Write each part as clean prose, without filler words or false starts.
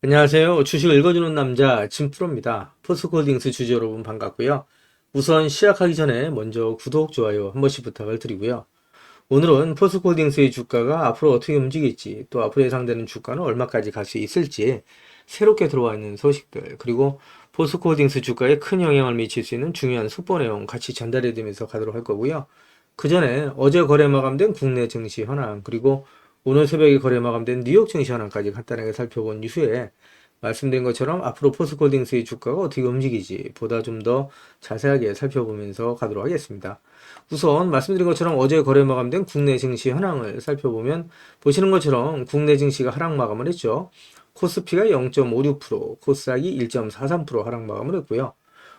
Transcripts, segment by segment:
안녕하세요. 주식을 읽어주는 남자 진프로입니다. 포스코홀딩스 주주 여러분 반갑고요. 우선 시작하기 전에 먼저 구독, 좋아요 한 번씩 부탁을 드리고요. 오늘은 포스코홀딩스의 주가가 앞으로 어떻게 움직일지, 또 앞으로 예상되는 주가는 얼마까지 갈 수 있을지, 새롭게 들어와 있는 소식들, 그리고 포스코홀딩스 주가에 큰 영향을 미칠 수 있는 중요한 속보 내용 같이 전달해 드리면서 가도록 할 거고요. 그 전에 어제 거래 마감된 국내 증시 현황, 그리고 오늘 새벽에 거래 마감된 뉴욕 증시 현황까지 간단하게 살펴본 이후에 말씀드린 것처럼 앞으로 포스코홀딩스의 주가가 어떻게 움직이지 보다 좀 더 자세하게 살펴보면서 가도록 하겠습니다. 우선 말씀드린 것처럼 어제 거래 마감된 국내 증시 현황을 살펴보면 보시는 것처럼 국내 증시가 하락 마감을 했죠. 코스피가 0.56%, 코스닥이 1.43% 하락 마감을 했고요.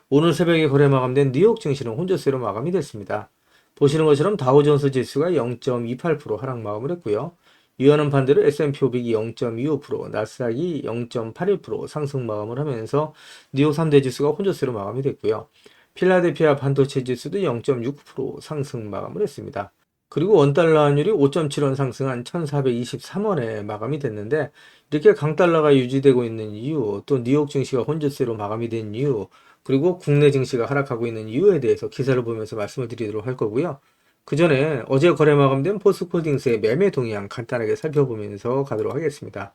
오늘 새벽에 거래 마감된 뉴욕 증시는 혼조세로 마감이 됐습니다. 보시는 것처럼 다우존스 지수가 0.28% 하락 마감을 했고요. 이와는 반대로 S&P 500이 0.25%, 나스닥이 0.81% 상승 마감을 하면서 뉴욕 3대 지수가 혼조세로 마감이 됐고요. 필라델피아 반도체 지수도 0.6% 상승 마감을 했습니다. 그리고 원달러 환율이 5.7원 상승한 1423원에 마감이 됐는데 이렇게 강달러가 유지되고 있는 이유, 또 뉴욕 증시가 혼조세로 마감이 된 이유, 그리고 국내 증시가 하락하고 있는 이유에 대해서 기사를 보면서 말씀을 드리도록 할 거고요. 그 전에 어제 거래 마감된 포스코홀딩스의 매매 동향 간단하게 살펴보면서 가도록 하겠습니다.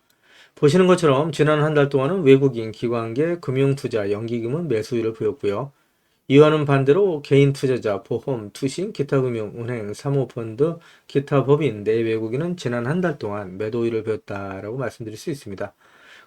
보시는 것처럼 지난 한 달 동안은 외국인, 기관계, 금융투자, 연기금은 매수율을 보였고요. 이와는 반대로 개인 투자자, 보험, 투신, 기타 금융, 은행, 사모펀드, 기타 법인, 내외국인은 지난 한 달 동안 매도율을 보였다라고 말씀드릴 수 있습니다.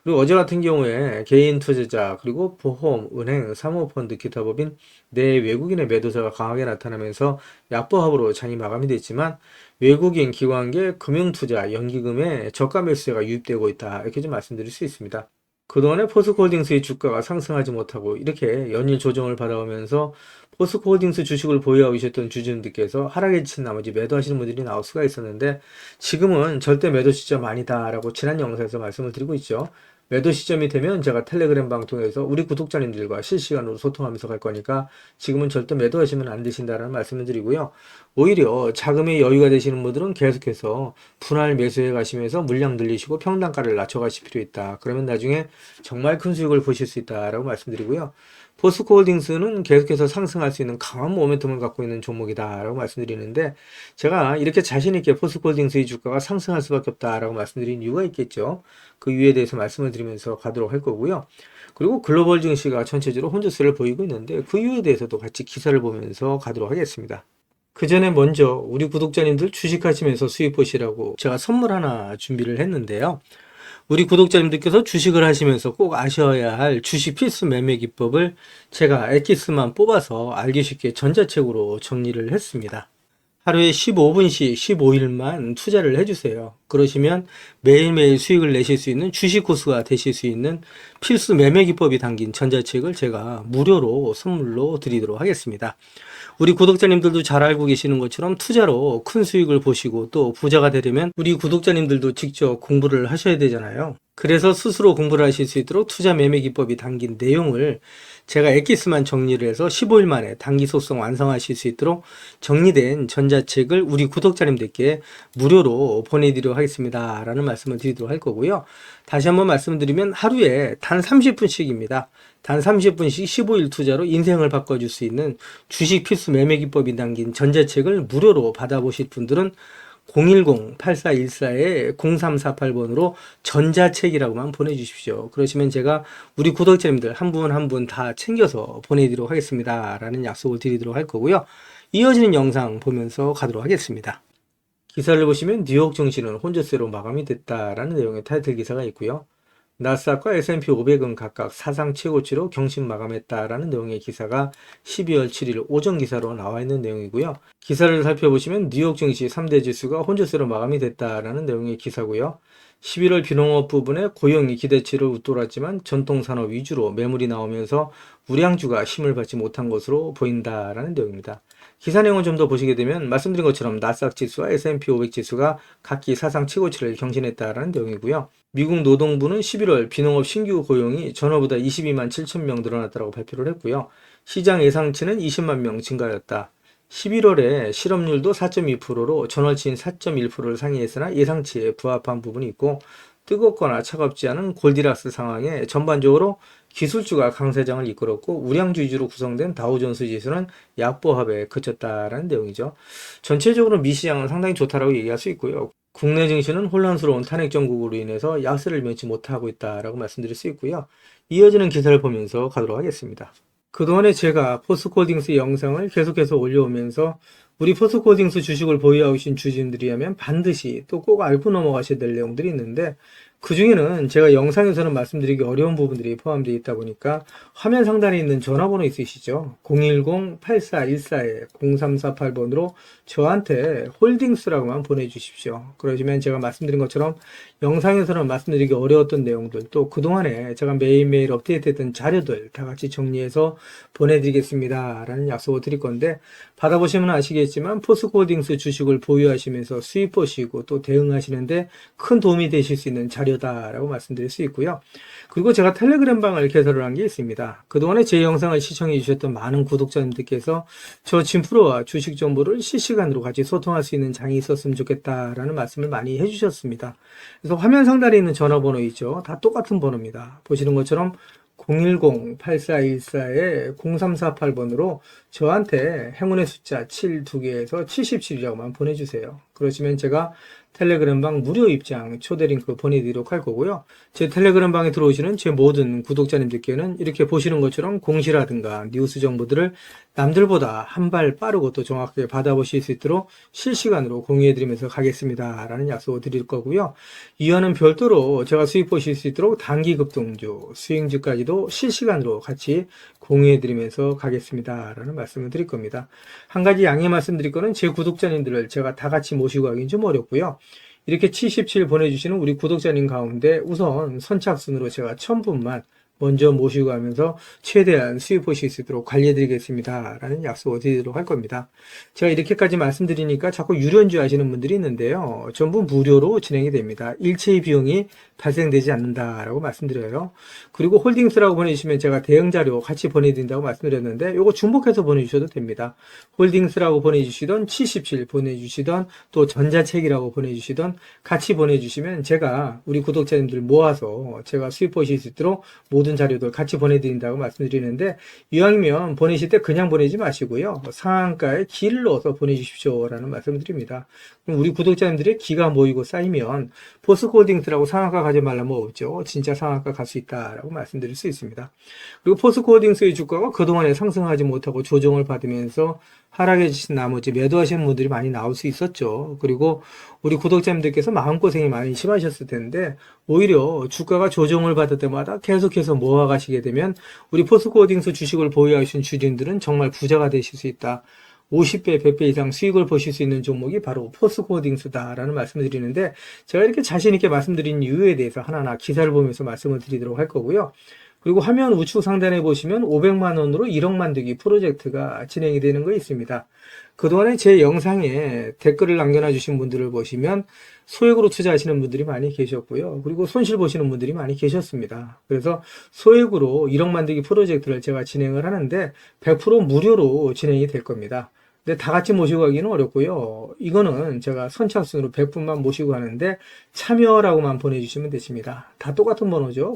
그리고 어제 같은 경우에 개인 투자자, 그리고 보험, 은행, 사모펀드, 기타 법인, 내외국인의 매도세가 강하게 나타나면서 약보합으로 장이 마감이 됐지만 외국인, 기관계, 금융투자, 연기금에 저가 매수세가 유입되고 있다. 이렇게 좀 말씀드릴 수 있습니다. 그동안에 포스코홀딩스의 주가가 상승하지 못하고 이렇게 연일 조정을 받아오면서 포스코홀딩스 주식을 보유하고 계셨던 주주님들께서 하락에 지친 나머지 매도하시는 분들이 나올 수가 있었는데 지금은 절대 매도 시점 아니다라고 지난 영상에서 말씀을 드리고 있죠. 매도 시점이 되면 제가 텔레그램 방통에서 우리 구독자님들과 실시간으로 소통하면서 갈 거니까 지금은 절대 매도하시면 안 되신다라는 말씀을 드리고요. 오히려 자금의 여유가 되시는 분들은 계속해서 분할 매수해 가시면서 물량 늘리시고 평단가를 낮춰가실 필요 있다. 그러면 나중에 정말 큰 수익을 보실 수 있다라고 말씀드리고요. 포스코홀딩스는 계속해서 상승할 수 있는 강한 모멘텀을 갖고 있는 종목이다라고 말씀드리는데 제가 이렇게 자신 있게 포스코홀딩스의 주가가 상승할 수밖에 없다라고 말씀드린 이유가 있겠죠. 그 이유에 대해서 말씀을 드리면서 가도록 할 거고요. 그리고 글로벌 증시가 전체적으로 혼조세를 보이고 있는데 그 이유에 대해서도 같이 기사를 보면서 가도록 하겠습니다. 그 전에 먼저 우리 구독자님들 주식하시면서 수익 보시라고 제가 선물 하나 준비를 했는데요. 우리 구독자님들께서 주식을 하시면서 꼭 아셔야 할 주식 필수 매매 기법을 제가 엑기스만 뽑아서 알기 쉽게 전자책으로 정리를 했습니다. 하루에 15분씩 15일만 투자를 해주세요. 그러시면 매일매일 수익을 내실 수 있는 주식 고수가 되실 수 있는 필수 매매 기법이 담긴 전자책을 제가 무료로 선물로 드리도록 하겠습니다. 우리 구독자님들도 잘 알고 계시는 것처럼 투자로 큰 수익을 보시고 또 부자가 되려면 우리 구독자님들도 직접 공부를 하셔야 되잖아요. 그래서 스스로 공부를 하실 수 있도록 투자 매매 기법이 담긴 내용을 제가 엑기스만 정리를 해서 15일 만에 단기 속성 완성하실 수 있도록 정리된 전자책을 우리 구독자님들께 무료로 보내드리도록 하겠습니다. 라는 말씀을 드리도록 할 거고요. 다시 한번 말씀드리면 하루에 단 30분씩입니다. 단 30분씩 15일 투자로 인생을 바꿔줄 수 있는 주식 필수 매매 기법이 담긴 전자책을 무료로 받아보실 분들은 010-8414-0348번으로 전자책이라고만 보내주십시오. 그러시면 제가 우리 구독자님들 한 분 한 분 다 챙겨서 보내드리도록 하겠습니다. 라는 약속을 드리도록 할 거고요. 이어지는 영상 보면서 가도록 하겠습니다. 기사를 보시면 뉴욕 증시는 혼조세로 마감이 됐다라는 내용의 타이틀 기사가 있고요. 나스닥과 S&P 500은 각각 사상 최고치로 경신 마감했다라는 내용의 기사가 12월 7일 오전 기사로 나와 있는 내용이고요. 기사를 살펴보시면 뉴욕 증시 3대 지수가 혼조세로 마감이 됐다라는 내용의 기사고요. 11월 비농업 부분에 고용이 기대치를 웃돌았지만 전통산업 위주로 매물이 나오면서 우량주가 힘을 받지 못한 것으로 보인다라는 내용입니다. 기사 내용을 좀 더 보시게 되면 말씀드린 것처럼 나스닥 지수와 S&P 500 지수가 각기 사상 최고치를 경신했다라는 내용이고요. 미국 노동부는 11월 비농업 신규 고용이 전월보다 22만 7천 명 늘어났다고 발표를 했고요. 시장 예상치는 20만 명 증가였다. 11월에 실업률도 4.2%로 전월치인 4.1%를 상회했으나 예상치에 부합한 부분이 있고 뜨겁거나 차갑지 않은 골디락스 상황에 전반적으로 기술주가 강세장을 이끌었고 우량주 위주로 구성된 다우존스 지수는 약보합에 그쳤다라는 내용이죠. 전체적으로 미시장은 상당히 좋다라고 얘기할 수 있고요. 국내 증시는 혼란스러운 탄핵 정국으로 인해서 약세를 면치 못하고 있다라고 말씀드릴 수 있고요. 이어지는 기사를 보면서 가도록 하겠습니다. 그동안에 제가 포스코딩스 영상을 계속해서 올려오면서 우리 포스코딩스 주식을 보유하고 계신 주주님들이라면 반드시 또 꼭 앓고 넘어가셔야 될 내용들이 있는데 그 중에는 제가 영상에서는 말씀드리기 어려운 부분들이 포함되어 있다 보니까 화면 상단에 있는 전화번호 있으시죠? 010-8414-0348번으로 저한테 홀딩스라고만 보내주십시오. 그러시면 제가 말씀드린 것처럼 영상에서는 말씀드리기 어려웠던 내용들 또 그동안에 제가 매일매일 업데이트했던 자료들 다 같이 정리해서 보내드리겠습니다 라는 약속을 드릴 건데 받아보시면 아시겠지만 포스코홀딩스 주식을 보유하시면서 수익 보시고 또 대응하시는데 큰 도움이 되실 수 있는 자료다라고 말씀드릴 수 있고요. 그리고 제가 텔레그램 방을 개설을 한 게 있습니다. 그동안에 제 영상을 시청해 주셨던 많은 구독자님들께서 저 진프로와 주식 정보를 실시간으로 같이 소통할 수 있는 장이 있었으면 좋겠다라는 말씀을 많이 해주셨습니다. 그래서 화면 상단에 있는 전화번호 있죠. 다 똑같은 번호입니다. 보시는 것처럼 010-8414-0348번으로 저한테 행운의 숫자 7 2개에서 77이라고만 보내주세요. 그러시면 제가 텔레그램 방 무료 입장 초대 링크 보내드리도록 할 거고요. 제 텔레그램 방에 들어오시는 제 모든 구독자님들께는 이렇게 보시는 것처럼 공시라든가 뉴스 정보들을 남들보다 한 발 빠르고 또 정확하게 받아보실 수 있도록 실시간으로 공유해드리면서 가겠습니다 라는 약속을 드릴 거고요. 이와는 별도로 제가 수익 보실 수 있도록 단기 급등주, 수익주까지도 실시간으로 같이 공유해드리면서 가겠습니다 라는 말씀을 드릴 겁니다. 한 가지 양해 말씀드릴 거는 제 구독자님들을 제가 다 같이 모시고 하기는 좀 어렵고요. 이렇게 77 보내주시는 우리 구독자님 가운데 우선 선착순으로 제가 1000분만 먼저 모시고 가면서 최대한 수익 보실 수 있도록 관리해드리겠습니다 라는 약속을 드리도록 할 겁니다. 제가 이렇게까지 말씀드리니까 자꾸 유료인 줄 아시는 분들이 있는데요. 전부 무료로 진행이 됩니다. 일체의 비용이 발생되지 않는다라고 말씀드려요. 그리고 홀딩스라고 보내주시면 제가 대응 자료 같이 보내드린다고 말씀드렸는데 요거 중복해서 보내주셔도 됩니다. 홀딩스라고 보내주시던 77 보내주시던 또 전자책이라고 보내주시던 같이 보내주시면 제가 우리 구독자님들 모아서 제가 수익 보실 수 있도록 모든 자료들 같이 보내드린다고 말씀드리는데 이왕이면 보내실 때 그냥 보내지 마시고요. 상한가에 기를 넣어서 보내주십시오 라는 말씀을 드립니다. 그럼 우리 구독자님들의 기가 모이고 쌓이면 포스코홀딩스라고 상한가 가지 말라면 없죠. 진짜 상한가 갈 수 있다라고 말씀드릴 수 있습니다. 그리고 포스코홀딩스의 주가가 그동안에 상승하지 못하고 조정을 받으면서 하락해 주신 나머지 매도하시는 분들이 많이 나올 수 있었죠. 그리고 우리 구독자님들께서 마음고생이 많이 심하셨을 텐데 오히려 주가가 조정을 받을 때마다 계속해서 모아가시게 되면 우리 포스코홀딩스 주식을 보유하신 주주님들은 정말 부자가 되실 수 있다. 50배, 100배 이상 수익을 보실 수 있는 종목이 바로 포스코홀딩스다라는 말씀을 드리는데 제가 이렇게 자신 있게 말씀드린 이유에 대해서 하나하나 기사를 보면서 말씀을 드리도록 할 거고요. 그리고 화면 우측 상단에 보시면 500만 원으로 1억 만들기 프로젝트가 진행이 되는 거 있습니다. 그동안에 제 영상에 댓글을 남겨놔 주신 분들을 보시면 소액으로 투자하시는 분들이 많이 계셨고요. 그리고 손실 보시는 분들이 많이 계셨습니다. 그래서 소액으로 1억 만들기 프로젝트를 제가 진행을 하는데 100% 무료로 진행이 될 겁니다. 근데 다 같이 모시고 가기는 어렵고요. 이거는 제가 선착순으로 100분만 모시고 가는데 참여라고만 보내주시면 되십니다. 다 똑같은 번호죠.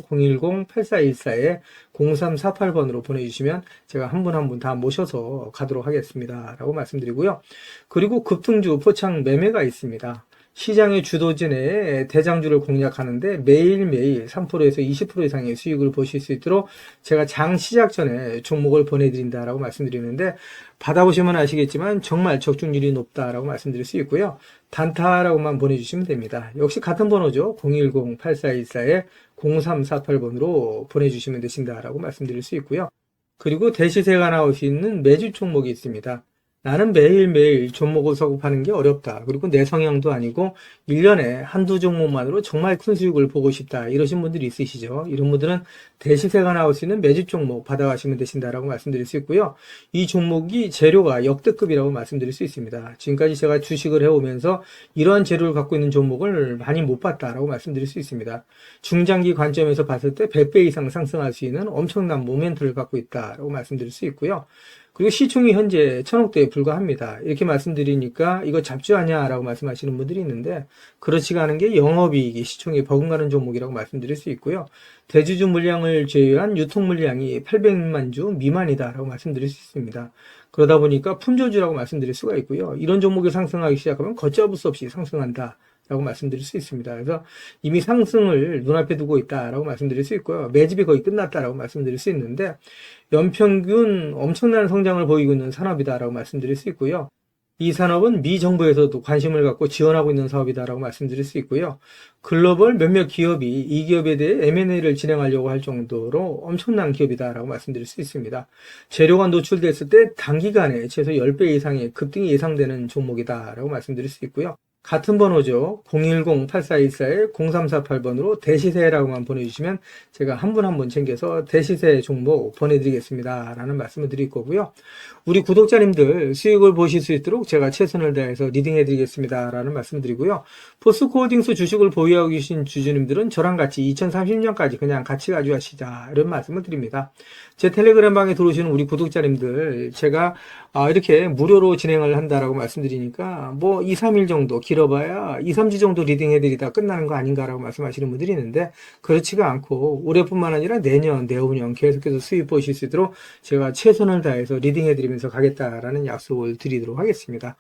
010-8414-0348번으로 보내주시면 제가 한 분 한 분 다 모셔서 가도록 하겠습니다. 라고 말씀드리고요. 그리고 급등주 포착 매매가 있습니다. 시장의 주도지 내에 대장주를 공략하는데 매일매일 3%에서 20% 이상의 수익을 보실 수 있도록 제가 장 시작 전에 종목을 보내드린다라고 말씀드리는데 받아보시면 아시겠지만 정말 적중률이 높다라고 말씀드릴 수 있고요. 단타라고만 보내주시면 됩니다. 역시 같은 번호죠. 010-8414-0348번으로 보내주시면 되신다라고 말씀드릴 수 있고요. 그리고 대시세가 나올 수 있는 매주 종목이 있습니다. 나는 매일매일 종목을 선급하는 게 어렵다. 그리고 내 성향도 아니고 1년에 한두 종목만으로 정말 큰 수익을 보고 싶다. 이러신 분들이 있으시죠. 이런 분들은 대시세가 나올 수 있는 매집 종목 받아가시면 되신다라고 말씀드릴 수 있고요. 이 종목이 재료가 역대급이라고 말씀드릴 수 있습니다. 지금까지 제가 주식을 해오면서 이러한 재료를 갖고 있는 종목을 많이 못 봤다라고 말씀드릴 수 있습니다. 중장기 관점에서 봤을 때 100배 이상 상승할 수 있는 엄청난 모멘트를 갖고 있다라고 말씀드릴 수 있고요. 그리고 시총이 현재 1000억대에 불과합니다. 이렇게 말씀드리니까 이거 잡주하냐 라고 말씀하시는 분들이 있는데, 그렇지가 않은 게 영업이익이 시총이 버금가는 종목이라고 말씀드릴 수 있고요. 대주주 물량을 제외한 유통 물량이 800만 주 미만이다 라고 말씀드릴 수 있습니다. 그러다 보니까 품절주라고 말씀드릴 수가 있고요. 이런 종목이 상승하기 시작하면 걷잡을 수 없이 상승한다 라고 말씀드릴 수 있습니다. 그래서 이미 상승을 눈앞에 두고 있다라고 말씀드릴 수 있고요. 매집이 거의 끝났다라고 말씀드릴 수 있는데, 연평균 엄청난 성장을 보이고 있는 산업이다라고 말씀드릴 수 있고요. 이 산업은 미 정부에서도 관심을 갖고 지원하고 있는 사업이다라고 말씀드릴 수 있고요. 글로벌 몇몇 기업이 이 기업에 대해 M&A를 진행하려고 할 정도로 엄청난 기업이다라고 말씀드릴 수 있습니다. 재료가 노출됐을 때 단기간에 최소 10배 이상의 급등이 예상되는 종목이다라고 말씀드릴 수 있고요. 같은 번호죠. 010-8414-0348번으로 대시세라고만 보내주시면 제가 한 분 한 분 챙겨서 대시세 종목 보내드리겠습니다 라는 말씀을 드릴 거고요. 우리 구독자님들 수익을 보실 수 있도록 제가 최선을 다해서 리딩해드리겠습니다 라는 말씀 드리고요. 포스코홀딩스 주식을 보유하고 계신 주주님들은 저랑 같이 2030년까지 그냥 같이 가져가시자 이런 말씀을 드립니다. 제 텔레그램 방에 들어오시는 우리 구독자님들, 제가 이렇게 무료로 진행을 한다라고 말씀드리니까 뭐 2, 3일 정도, 길어봐야 2, 3주 정도 리딩 해드리다 끝나는 거 아닌가라고 말씀하시는 분들이 있는데, 그렇지가 않고 올해뿐만 아니라 내년, 내후년 계속해서 수익 보실 수 있도록 제가 최선을 다해서 리딩 해드리면서 가겠다라는 약속을 드리도록 하겠습니다.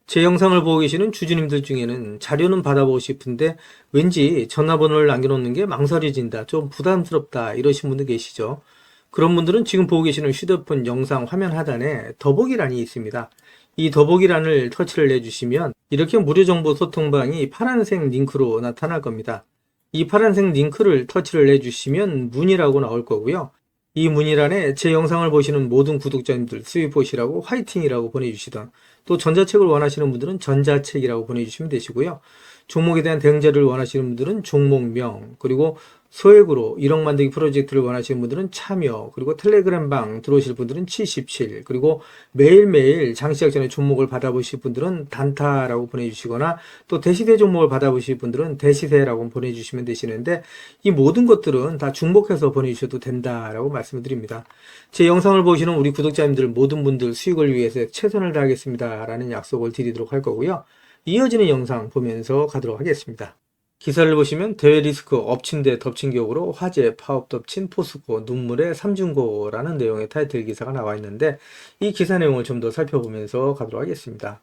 제 영상을 보고 계시는 주주님들 중에는 자료는 받아보고 싶은데 왠지 전화번호를 남겨놓는 게 망설여진다, 좀 부담스럽다 이러신 분들 계시죠. 그런 분들은 지금 보고 계시는 휴대폰 영상 화면 하단에 더보기란이 있습니다. 이 더보기란을 터치를 해주시면 이렇게 무료 정보 소통방이 파란색 링크로 나타날 겁니다. 이 파란색 링크를 터치를 해주시면 문의라고 나올 거고요. 이 문의란에 제 영상을 보시는 모든 구독자님들 수익 보시라고 화이팅이라고 보내주시던, 또 전자책을 원하시는 분들은 전자책이라고 보내주시면 되시고요. 종목에 대한 대응 자료를 원하시는 분들은 종목명, 그리고 소액으로 1억 만들기 프로젝트를 원하시는 분들은 참여, 그리고 텔레그램방 들어오실 분들은 77, 그리고 매일매일 장시작 전에 종목을 받아보실 분들은 단타라고 보내주시거나, 또 대시세 종목을 받아보실 분들은 대시세라고 보내주시면 되시는데, 이 모든 것들은 다 중복해서 보내주셔도 된다라고 말씀을 드립니다. 제 영상을 보시는 우리 구독자님들 모든 분들 수익을 위해서 최선을 다하겠습니다 라는 약속을 드리도록 할 거고요. 이어지는 영상 보면서 가도록 하겠습니다. 기사를 보시면 대외 리스크 엎친 데 덮친 격으로 화재 파업 덮친 포스코 눈물의 삼중고라는 내용의 타이틀 기사가 나와 있는데, 이 기사 내용을 좀 더 살펴보면서 가도록 하겠습니다.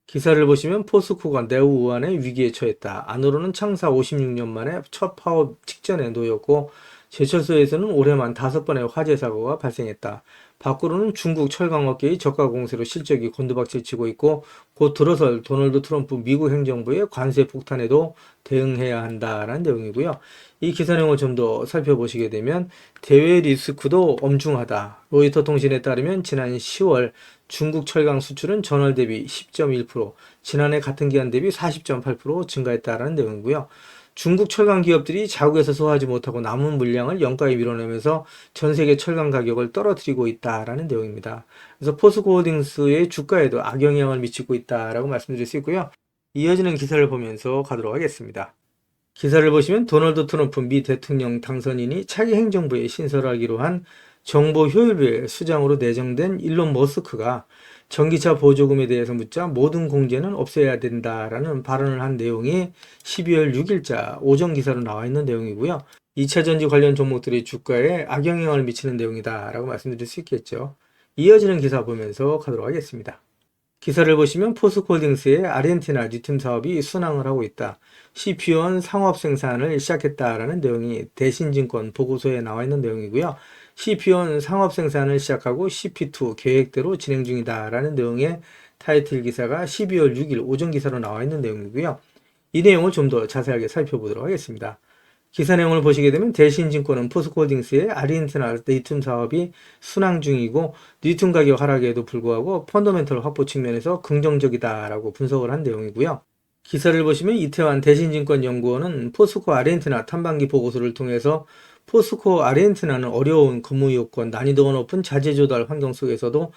기사를 보시면 포스코가 내후 우환의 위기에 처했다. 안으로는 창사 56년 만에 첫 파업 직전에 놓였고, 제철소에서는 올해만 5번의 화재 사고가 발생했다. 밖으로는 중국 철강업계의 저가 공세로 실적이 곤두박질 치고 있고, 곧 들어설 도널드 트럼프 미국 행정부의 관세 폭탄에도 대응해야 한다라는 내용이고요. 이 기사 내용을 좀 더 살펴보시게 되면 대외 리스크도 엄중하다. 로이터 통신에 따르면 지난 10월 중국 철강 수출은 전월 대비 10.1%, 지난해 같은 기간 대비 40.8% 증가했다라는 내용이고요. 중국 철강 기업들이 자국에서 소화하지 못하고 남은 물량을 영가에 밀어내면서 전 세계 철강 가격을 떨어뜨리고 있다라는 내용입니다. 그래서 포스코홀딩스의 주가에도 악영향을 미치고 있다라고 말씀드릴 수 있고요. 이어지는 기사를 보면서 가도록 하겠습니다. 기사를 보시면 도널드 트럼프 미 대통령 당선인이 차기 행정부에 신설하기로 한 정보 효율부의 수장으로 내정된 일론 머스크가 전기차 보조금에 대해서 묻자 모든 공제는 없애야 된다라는 발언을 한 내용이 12월 6일자 오전 기사로 나와 있는 내용이고요. 2차전지 관련 종목들의 주가에 악영향을 미치는 내용이다라고 말씀드릴 수 있겠죠. 이어지는 기사 보면서 가도록 하겠습니다. 기사를 보시면 포스코홀딩스의 아르헨티나 리튬 사업이 순항을 하고 있다. CP원 상업 생산을 시작했다라는 내용이 대신증권 보고서에 나와 있는 내용이고요. CP원 상업 생산을 시작하고 CP2 계획대로 진행 중이다라는 내용의 타이틀 기사가 12월 6일 오전 기사로 나와 있는 내용이고요. 이 내용을 좀 더 자세하게 살펴보도록 하겠습니다. 기사 내용을 보시게 되면 대신증권은 포스코홀딩스의 아르헨티나 리튬 사업이 순항 중이고 리튬 가격 하락에도 불구하고 펀더멘털 확보 측면에서 긍정적이다라고 분석을 한 내용이고요. 기사를 보시면 이태환 대신증권연구원은 포스코 아르헨티나 탐방기 보고서를 통해서 포스코 아르헨티나는 어려운 근무 요건, 난이도가 높은 자재 조달 환경 속에서도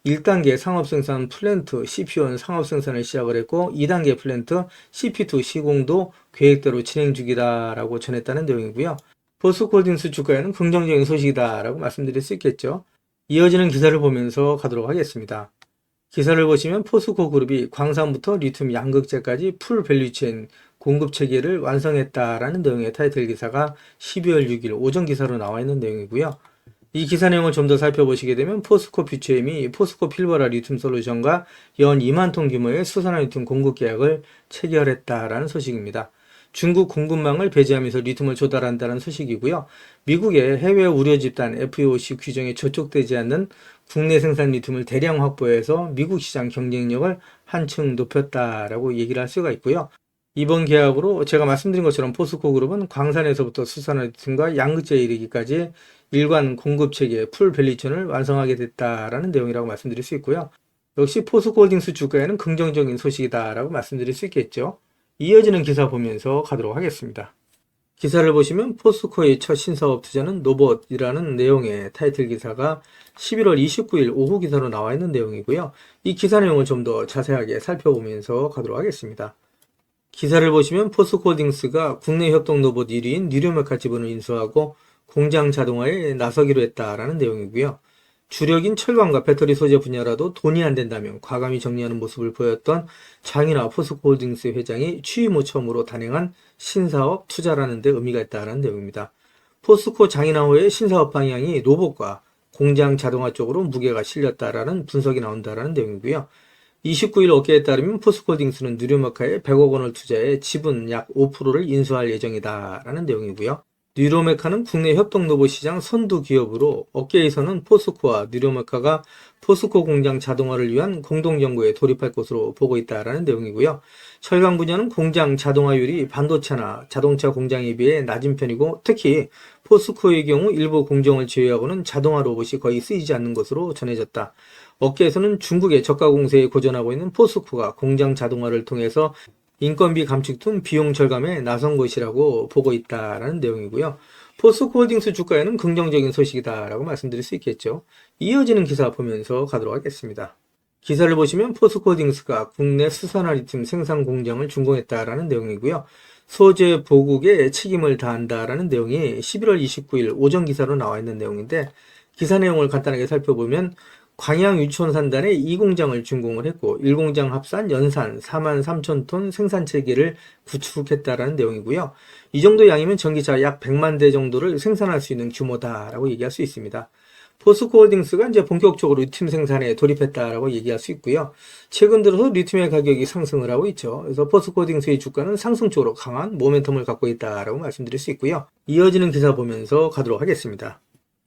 1단계 상업생산 플랜트 CP1 상업생산을 시작을 했고 2단계 플랜트 CP2 시공도 계획대로 진행 중이다라고 전했다는 내용이고요. 포스코홀딩스 주가에는 긍정적인 소식이다라고 말씀드릴 수 있겠죠. 이어지는 기사를 보면서 가도록 하겠습니다. 기사를 보시면 포스코 그룹이 광산부터 리튬 양극재까지 풀 밸류체인 공급 체계를 완성했다라는 내용의 타이틀 기사가 12월 6일 오전 기사로 나와 있는 내용이고요. 이 기사 내용을 좀 더 살펴보시게 되면 포스코 퓨처엠이 포스코 필버라 리튬 솔루션과 연 2만 톤 규모의 수산화 리튬 공급 계약을 체결했다라는 소식입니다. 중국 공급망을 배제하면서 리튬을 조달한다는 소식이고요. 미국의 해외 우려 집단 FEOC 규정에 저촉되지 않는 국내 생산 리튬을 대량 확보해서 미국 시장 경쟁력을 한층 높였다라고 얘기를 할 수가 있고요. 이번 계약으로 제가 말씀드린 것처럼 포스코 그룹은 광산에서부터 수산화 리튬과 양극재에 이르기까지 일관 공급 체계 풀 밸류체인을 완성하게 됐다라는 내용이라고 말씀드릴 수 있고요. 역시 포스코홀딩스 주가에는 긍정적인 소식이다라고 말씀드릴 수 있겠죠. 이어지는 기사 보면서 가도록 하겠습니다. 기사를 보시면 포스코의 첫 신사업 투자는 노봇이라는 내용의 타이틀 기사가 11월 29일 오후 기사로 나와 있는 내용이고요. 이 기사 내용을 좀 더 자세하게 살펴보면서 가도록 하겠습니다. 기사를 보시면 포스코홀딩스가 국내 협동 로봇 1위인 뉴로메카 지분을 인수하고 공장 자동화에 나서기로 했다라는 내용이고요. 주력인 철강과 배터리 소재 분야라도 돈이 안 된다면 과감히 정리하는 모습을 보였던 장인하 포스코홀딩스 회장이 취임 후 처음으로 단행한 신사업 투자라는 데 의미가 있다는 내용입니다. 포스코 장인하호의 신사업 방향이 로봇과 공장 자동화 쪽으로 무게가 실렸다라는 분석이 나온다라는 내용이고요. 29일 업계에 따르면 포스코홀딩스는 뉴로메카에 100억 원을 투자해 지분 약 5%를 인수할 예정이다라는 내용이고요. 뉴로메카는 국내 협동 로봇 시장 선두 기업으로 업계에서는 포스코와 뉴로메카가 포스코 공장 자동화를 위한 공동 연구에 돌입할 것으로 보고 있다라는 내용이고요. 철강 분야는 공장 자동화율이 반도체나 자동차 공장에 비해 낮은 편이고 특히 포스코의 경우 일부 공정을 제외하고는 자동화 로봇이 거의 쓰이지 않는 것으로 전해졌다. 업계에서는 중국의 저가 공세에 고전하고 있는 포스코가 공장 자동화를 통해서 인건비 감축 등 비용 절감에 나선 것이라고 보고 있다라는 내용이고요. 포스코홀딩스 주가에는 긍정적인 소식이다라고 말씀드릴 수 있겠죠. 이어지는 기사 보면서 가도록 하겠습니다. 기사를 보시면 포스코홀딩스가 국내 수산화 리튬 생산 공장을 준공했다라는 내용이고요. 소재 보국에 책임을 다한다라는 내용이 11월 29일 오전 기사로 나와 있는 내용인데 기사 내용을 간단하게 살펴보면 광양 유촌산단에 2공장을 준공을 했고 1공장 합산 연산 4만 3천 톤 생산 체계를 구축했다라는 내용이고요. 이 정도 양이면 전기차 약 100만 대 정도를 생산할 수 있는 규모다라고 얘기할 수 있습니다. 포스코홀딩스가 이제 본격적으로 리튬 생산에 돌입했다라고 얘기할 수 있고요. 최근 들어서 리튬의 가격이 상승을 하고 있죠. 그래서 포스코홀딩스의 주가는 상승 쪽으로 강한 모멘텀을 갖고 있다라고 말씀드릴 수 있고요. 이어지는 기사 보면서 가도록 하겠습니다.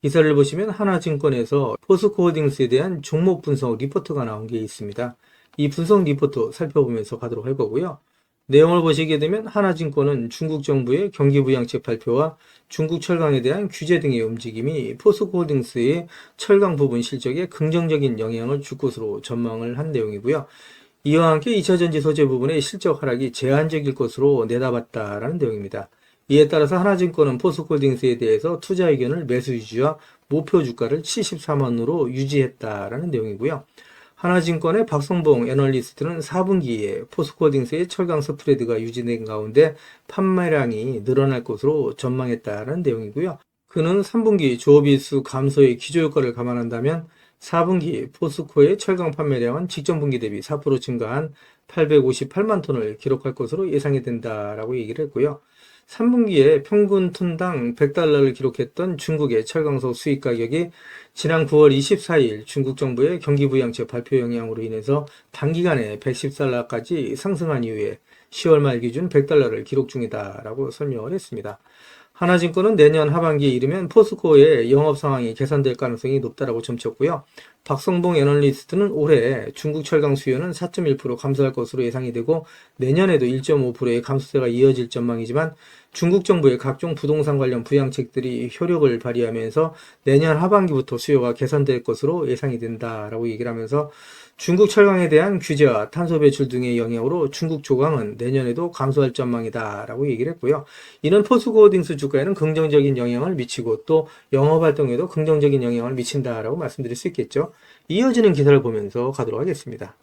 기사를 보시면 하나증권에서 포스코홀딩스에 대한 종목 분석 리포트가 나온 게 있습니다. 이 분석 리포트 살펴보면서 가도록 할 거고요. 내용을 보시게 되면 하나증권은 중국 정부의 경기부양책 발표와 중국 철강에 대한 규제 등의 움직임이 포스코홀딩스의 철강 부분 실적에 긍정적인 영향을 줄 것으로 전망을 한 내용이고요. 이와 함께 2차전지 소재 부분의 실적 하락이 제한적일 것으로 내다봤다라는 내용입니다. 이에 따라서 하나증권은 포스코홀딩스에 대해서 투자 의견을 매수 유지와 목표 주가를 74만원으로 유지했다라는 내용이고요. 하나증권의 박성봉 애널리스트는 4분기에 포스코홀딩스의 철강 스프레드가 유지된 가운데 판매량이 늘어날 것으로 전망했다라는 내용이고요. 그는 3분기 조업일수 감소의 기저효과를 감안한다면 4분기 포스코의 철강 판매량은 직전 분기 대비 4% 증가한 858만 톤을 기록할 것으로 예상이 된다라고 얘기를 했고요. 3분기에 평균 톤당 100달러를 기록했던 중국의 철강소 수입 가격이 지난 9월 24일 중국 정부의 경기부양책 발표 영향으로 인해서 단기간에 110달러까지 상승한 이후에 10월 말 기준 100달러를 기록 중이다라고 설명을 했습니다. 하나증권은 내년 하반기에 이르면 포스코의 영업 상황이 개선될 가능성이 높다라고 점쳤고요. 박성봉 애널리스트는 올해 중국 철강 수요는 4.1% 감소할 것으로 예상이 되고 내년에도 1.5%의 감소세가 이어질 전망이지만 중국 정부의 각종 부동산 관련 부양책들이 효력을 발휘하면서 내년 하반기부터 수요가 개선될 것으로 예상이 된다라고 얘기를 하면서 중국 철강에 대한 규제와 탄소 배출 등의 영향으로 중국 조강은 내년에도 감소할 전망이다라고 얘기를 했고요. 이는 포스코홀딩스 주가에는 긍정적인 영향을 미치고 또 영업활동에도 긍정적인 영향을 미친다라고 말씀드릴 수 있겠죠. 이어지는 기사를 보면서 가도록 하겠습니다.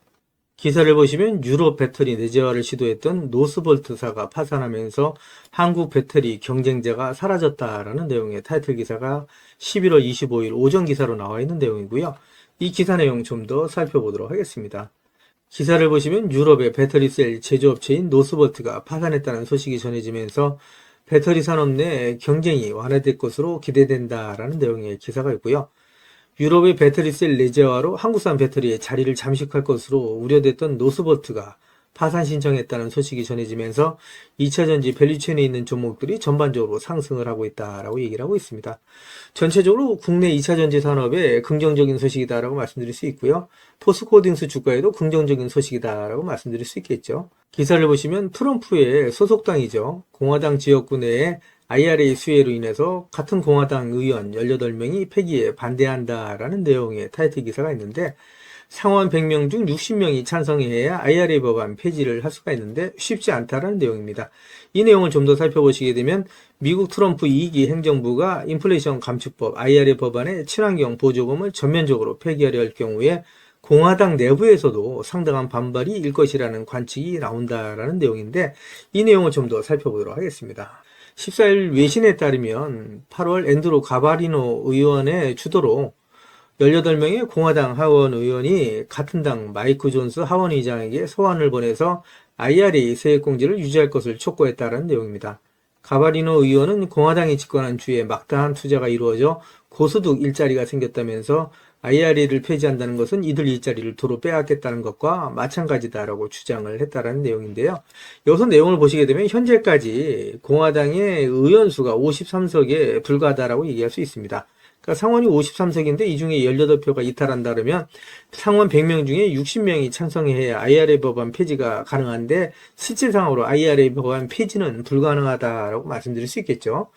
기사를 보시면 유럽 배터리 내재화를 시도했던 노스볼트사가 파산하면서 한국 배터리 경쟁자가 사라졌다라는 내용의 타이틀 기사가 11월 25일 오전 기사로 나와 있는 내용이고요. 이 기사 내용 좀 더 살펴보도록 하겠습니다. 기사를 보시면 유럽의 배터리셀 제조업체인 노스볼트가 파산했다는 소식이 전해지면서 배터리 산업 내 경쟁이 완화될 것으로 기대된다라는 내용의 기사가 있고요. 유럽의 배터리셀 내재화로 한국산 배터리의 자리를 잠식할 것으로 우려됐던 노스볼트가 파산 신청했다는 소식이 전해지면서 2차전지 밸류체인에 있는 종목들이 전반적으로 상승을 하고 있다라고 얘기를 하고 있습니다. 전체적으로 국내 2차전지 산업에 긍정적인 소식이다라고 말씀드릴 수 있고요. 포스코딩스 주가에도 긍정적인 소식이다라고 말씀드릴 수 있겠죠. 기사를 보시면 트럼프의 소속당이죠. 공화당 지역구 내에 IRA 수혜로 인해서 같은 공화당 의원 18명이 폐기에 반대한다라는 내용의 타이틀 기사가 있는데 상원 100명 중 60명이 찬성해야 IRA 법안 폐지를 할 수가 있는데 쉽지 않다라는 내용입니다. 이 내용을 좀 더 살펴보시게 되면 미국 트럼프 2기 행정부가 인플레이션 감축법 IRA 법안의 친환경 보조금을 전면적으로 폐기하려 할 경우에 공화당 내부에서도 상당한 반발이 일 것이라는 관측이 나온다라는 내용인데 이 내용을 좀 더 살펴보도록 하겠습니다. 14일 외신에 따르면 8월 앤드루 가바리노 의원의 주도로 18명의 공화당 하원 의원이 같은 당 마이크 존스 하원 의장에게 소환을 보내서 IRA 세액공제를 유지할 것을 촉구했다는 내용입니다. 가바리노 의원은 공화당이 집권한 주에 막다한 투자가 이루어져 고소득 일자리가 생겼다면서 IRA를 폐지한다는 것은 이들 일자리를 도로 빼앗겠다는 것과 마찬가지다라고 주장을 했다는 내용인데요. 여기서 내용을 보시게 되면 현재까지 공화당의 의원 수가 53석에 불과하다라고 얘기할 수 있습니다. 그러니까 상원이 53석인데 이 중에 18표가 이탈한다 그러면 상원 100명 중에 60명이 찬성해야 IRA 법안 폐지가 가능한데 실질상으로 IRA 법안 폐지는 불가능하다라고 말씀드릴 수 있겠죠.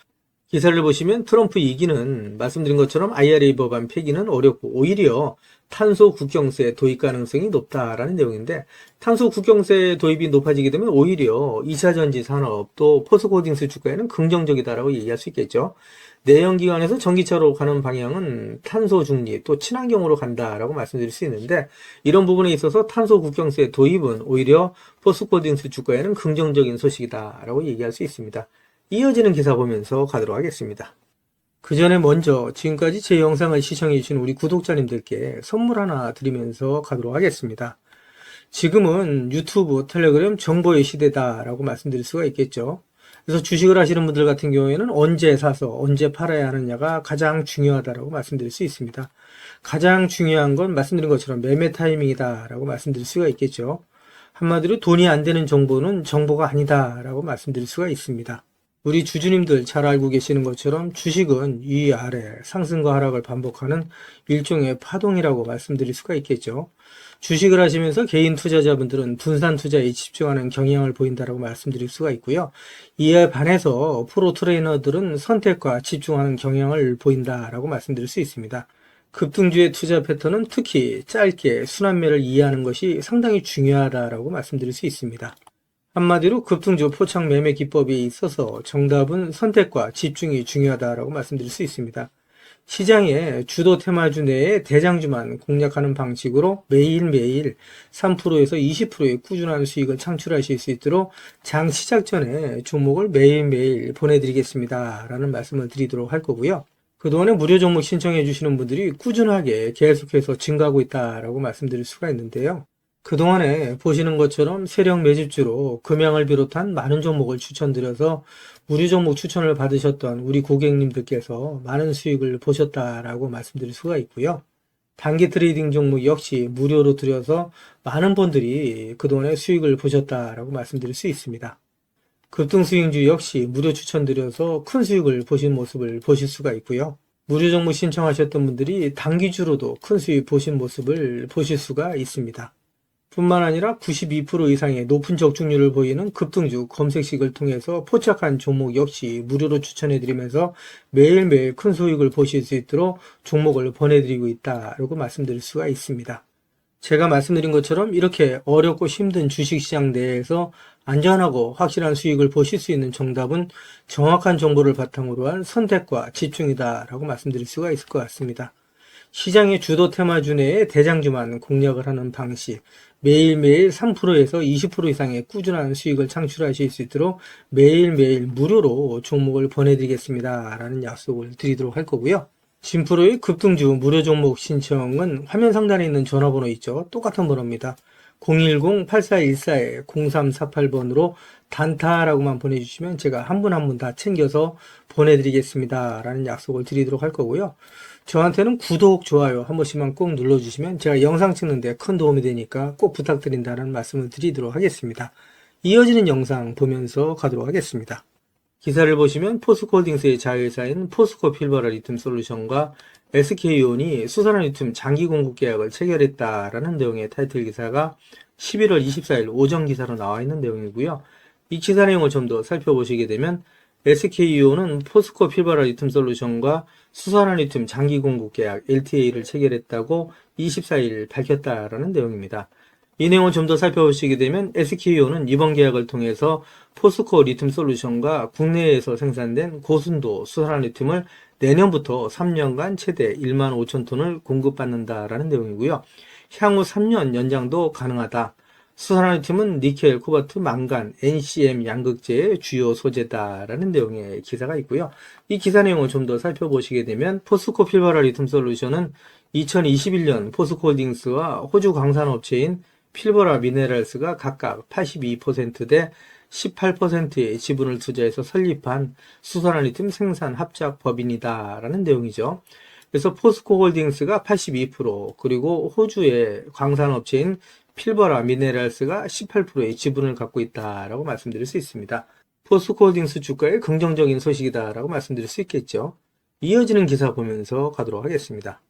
기사를 보시면 트럼프 2기는 말씀드린 것처럼 IRA 법안 폐기는 어렵고 오히려 탄소 국경세 도입 가능성이 높다라는 내용인데 탄소 국경세 도입이 높아지게 되면 오히려 2차전지 산업 또 포스코딩스 주가에는 긍정적이다라고 얘기할 수 있겠죠. 내연기관에서 전기차로 가는 방향은 탄소 중립 또 친환경으로 간다라고 말씀드릴 수 있는데 이런 부분에 있어서 탄소 국경세 도입은 오히려 포스코딩스 주가에는 긍정적인 소식이다라고 얘기할 수 있습니다. 이어지는 기사 보면서 가도록 하겠습니다. 그 전에 먼저 지금까지 제 영상을 시청해 주신 우리 구독자님들께 선물 하나 드리면서 가도록 하겠습니다. 지금은 유튜브, 텔레그램 정보의 시대다라고 말씀드릴 수가 있겠죠. 그래서 주식을 하시는 분들 같은 경우에는 언제 사서 언제 팔아야 하느냐가 가장 중요하다라고 말씀드릴 수 있습니다. 가장 중요한 건 말씀드린 것처럼 매매 타이밍이다라고 말씀드릴 수가 있겠죠. 한마디로 돈이 안 되는 정보는 정보가 아니다라고 말씀드릴 수가 있습니다. 우리 주주님들 잘 알고 계시는 것처럼 주식은 위아래 상승과 하락을 반복하는 일종의 파동이라고 말씀드릴 수가 있겠죠. 주식을 하시면서 개인 투자자분들은 분산 투자에 집중하는 경향을 보인다고 말씀드릴 수가 있고요. 이에 반해서 프로 트레이너들은 선택과 집중하는 경향을 보인다라고 말씀드릴 수 있습니다. 급등주의 투자 패턴은 특히 짧게 순환매를 이해하는 것이 상당히 중요하다고 말씀드릴 수 있습니다. 한마디로 급등주 포착 매매 기법에 있어서 정답은 선택과 집중이 중요하다고 말씀드릴 수 있습니다. 시장의 주도 테마주 내에 대장주만 공략하는 방식으로 매일매일 3%에서 20%의 꾸준한 수익을 창출하실 수 있도록 장 시작 전에 종목을 매일매일 보내드리겠습니다 라는 말씀을 드리도록 할 거고요. 그동안에 무료 종목 신청해 주시는 분들이 꾸준하게 계속해서 증가하고 있다라고 말씀드릴 수가 있는데요. 그동안에 보시는 것처럼 세력 매집주로 금양을 비롯한 많은 종목을 추천드려서 무료 종목 추천을 받으셨던 우리 고객님들께서 많은 수익을 보셨다라고 말씀드릴 수가 있고요. 단기 트레이딩 종목 역시 무료로 드려서 많은 분들이 그동안에 수익을 보셨다라고 말씀드릴 수 있습니다. 급등수익주 역시 무료 추천드려서 큰 수익을 보신 모습을 보실 수가 있고요. 무료 종목 신청하셨던 분들이 단기주로도 큰 수익 보신 모습을 보실 수가 있습니다. 뿐만 아니라 92% 이상의 높은 적중률을 보이는 급등주 검색식을 통해서 포착한 종목 역시 무료로 추천해드리면서 매일매일 큰 수익을 보실 수 있도록 종목을 보내드리고 있다라고 말씀드릴 수가 있습니다. 제가 말씀드린 것처럼 이렇게 어렵고 힘든 주식시장 내에서 안전하고 확실한 수익을 보실 수 있는 정답은 정확한 정보를 바탕으로 한 선택과 집중이다라고 말씀드릴 수가 있을 것 같습니다. 시장의 주도 테마주 내에 대장주만 공략을 하는 방식, 매일매일 3%에서 20% 이상의 꾸준한 수익을 창출하실 수 있도록 매일매일 무료로 종목을 보내드리겠습니다 라는 약속을 드리도록 할 거고요. 진프로의 급등주 무료 종목 신청은 화면 상단에 있는 전화번호 있죠. 똑같은 번호입니다. 010-8414-0348번으로 단타라고만 보내주시면 제가 한 분 한 분 다 챙겨서 보내드리겠습니다 라는 약속을 드리도록 할 거고요. 저한테는 구독, 좋아요 한 번씩만 꼭 눌러주시면 제가 영상 찍는데 큰 도움이 되니까 꼭 부탁드린다는 말씀을 드리도록 하겠습니다. 이어지는 영상 보면서 가도록 하겠습니다. 기사를 보시면 포스코홀딩스의 자회사인 포스코 필버라 리튬 솔루션과 SK온이 수산화 리튬 장기 공급 계약을 체결했다라는 내용의 타이틀 기사가 11월 24일 오전 기사로 나와 있는 내용이고요. 이 기사 내용을 좀 더 살펴보시게 되면 SK온은 포스코 필버라 리튬 솔루션과 수산화 리튬 장기 공급 계약 LTA를 체결했다고 24일 밝혔다라는 내용입니다. 이 내용을 좀 더 살펴보시게 되면 SK온은 이번 계약을 통해서 포스코 리튬 솔루션과 국내에서 생산된 고순도 수산화 리튬을 내년부터 3년간 최대 1만 5천 톤을 공급받는다라는 내용이고요. 향후 3년 연장도 가능하다. 수산화 리튬은 니켈, 코발트, 망간, NCM 양극재의 주요 소재다라는 내용의 기사가 있고요. 이 기사 내용을 좀 더 살펴보시게 되면 포스코 필버라 리튬 솔루션은 2021년 포스코홀딩스와 호주 광산업체인 필버라 미네랄스가 각각 82%대 18%의 지분을 투자해서 설립한 수산화 리튬 생산 합작 법인이다 라는 내용이죠. 그래서 포스코홀딩스가 82% 그리고 호주의 광산업체인 필버라 미네랄스가 18%의 지분을 갖고 있다라고 말씀드릴 수 있습니다. 포스코홀딩스 주가의 긍정적인 소식이다라고 말씀드릴 수 있겠죠. 이어지는 기사 보면서 가도록 하겠습니다.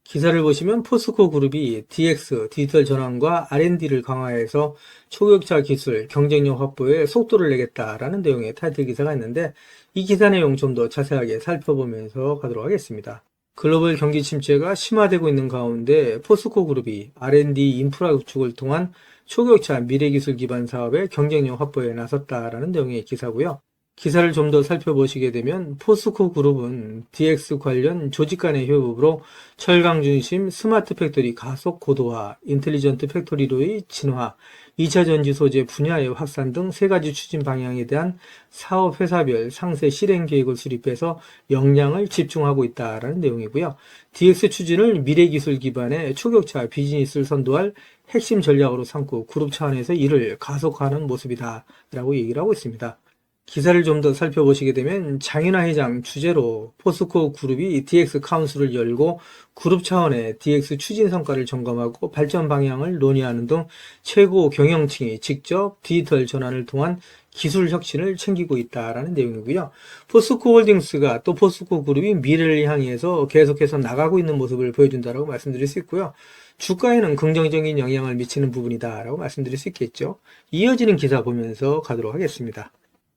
기사를 보시면 포스코 그룹이 DX, 디지털 전환과 R&D를 강화해서 초격차 기술, 경쟁력 확보에 속도를 내겠다라는 내용의 타이틀 기사가 있는데 이 기사 내용 좀 더 자세하게 살펴보면서 가도록 하겠습니다. 글로벌 경기 침체가 심화되고 있는 가운데 포스코 그룹이 R&D 인프라 구축을 통한 초격차 미래기술 기반 사업의 경쟁력 확보에 나섰다라는 내용의 기사고요. 기사를 좀 더 살펴보시게 되면 포스코 그룹은 DX 관련 조직 간의 협업으로 철강 중심 스마트 팩토리 가속 고도화, 인텔리전트 팩토리로의 진화, 2차 전지 소재 분야의 확산 등 세 가지 추진 방향에 대한 사업 회사별 상세 실행 계획을 수립해서 역량을 집중하고 있다라는 내용이고요. DX 추진을 미래 기술 기반의 초격차 비즈니스를 선도할 핵심 전략으로 삼고 그룹 차원에서 이를 가속화하는 모습이다라고 얘기를 하고 있습니다. 기사를 좀 더 살펴보시게 되면 장윤아 회장 주재로 포스코 그룹이 DX 카운슬을 열고 그룹 차원의 DX 추진 성과를 점검하고 발전 방향을 논의하는 등 최고 경영층이 직접 디지털 전환을 통한 기술 혁신을 챙기고 있다라는 내용이고요. 포스코 홀딩스가 또 포스코 그룹이 미래를 향해서 계속해서 나가고 있는 모습을 보여준다라고 말씀드릴 수 있고요. 주가에는 긍정적인 영향을 미치는 부분이다라고 말씀드릴 수 있겠죠. 이어지는 기사 보면서 가도록 하겠습니다.